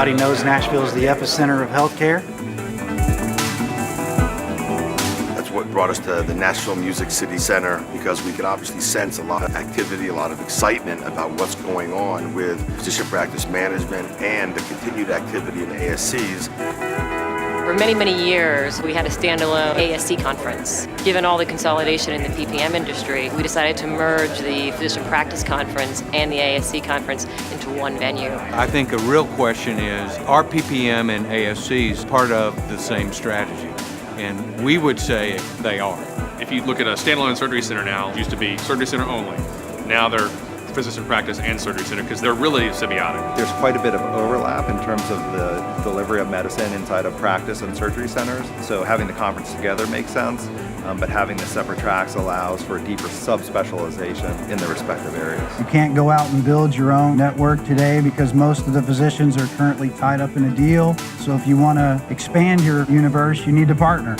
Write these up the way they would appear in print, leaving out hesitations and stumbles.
Everybody knows Nashville is the epicenter of healthcare. That's what brought us to the Nashville Music City Center, because we could obviously sense a lot of activity, a lot of excitement about what's going on with physician practice management and the continued activity in the ASCs. For many, many years, we had a standalone ASC conference. Given all the consolidation in the PPM industry, we decided to merge the Physician Practice Conference and the ASC Conference into one venue. I think a real question is, are PPM and ASCs part of the same strategy? And we would say they are. If you look at a standalone surgery center now, it used to be surgery center only. Now they're physician practice and surgery center because they're really symbiotic. There's quite a bit of overlap in terms of the delivery of medicine inside of practice and surgery centers. So having the conference together makes sense, but having the separate tracks allows for deeper subspecialization in the respective areas. You can't go out and build your own network today because most of the physicians are currently tied up in a deal. So if you want to expand your universe, you need to partner.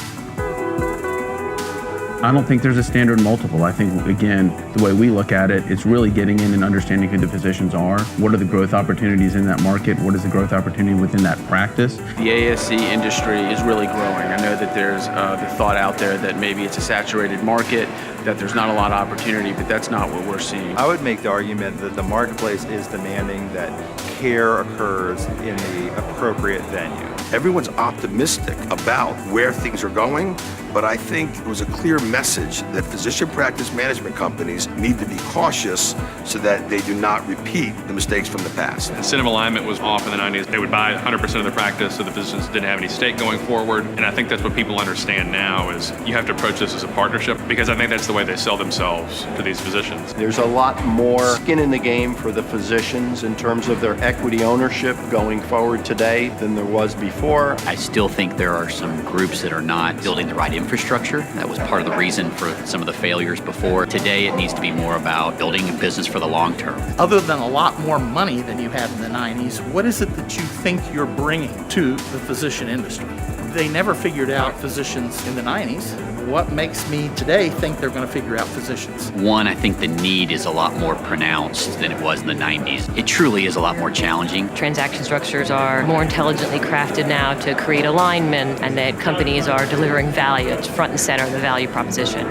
I don't think there's a standard multiple. I think, again, the way we look at it, it's really getting in and understanding who the physicians are. What are the growth opportunities in that market? What is the growth opportunity within that practice? The ASC industry is really growing. I know that there's the thought out there that maybe it's a saturated market, that there's not a lot of opportunity, but that's not what we're seeing. I would make the argument that the marketplace is demanding that care occurs in the appropriate venue. Everyone's optimistic about where things are going, but I think it was a clear message that physician practice management companies need to be cautious so that they do not repeat the mistakes from the past. Incentive alignment was off in the 90s. They would buy 100% of the practice, so the physicians didn't have any stake going forward. And I think that's what people understand now is you have to approach this as a partnership, because I think that's the way they sell themselves to these physicians. There's a lot more skin in the game for the physicians in terms of their equity ownership going forward today than there was before. I still think there are some groups that are not building the right infrastructure. That was part of the reason for some of the failures before. Today it needs to be more about building a business for the long term. Other than a lot more money than you had in the 90s, what is it that you think you're bringing to the physician industry? They never figured out physicians in the 90s. What makes me today think they're going to figure out physicians? One, I think the need is a lot more pronounced than it was in the 90s. It truly is a lot more challenging. Transaction structures are more intelligently crafted now to create alignment, and that companies are delivering value. It's front and center of the value proposition.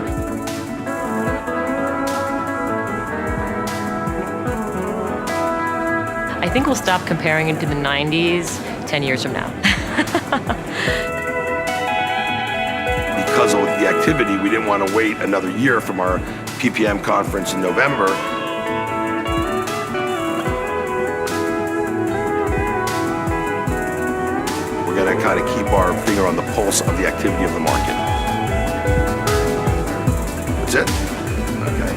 I think we'll stop comparing it to the 90s 10 years from now. Because of the activity, we didn't want to wait another year from our PPM conference in November. We're going to kind of keep our finger on the pulse of the activity of the market. That's it? Okay.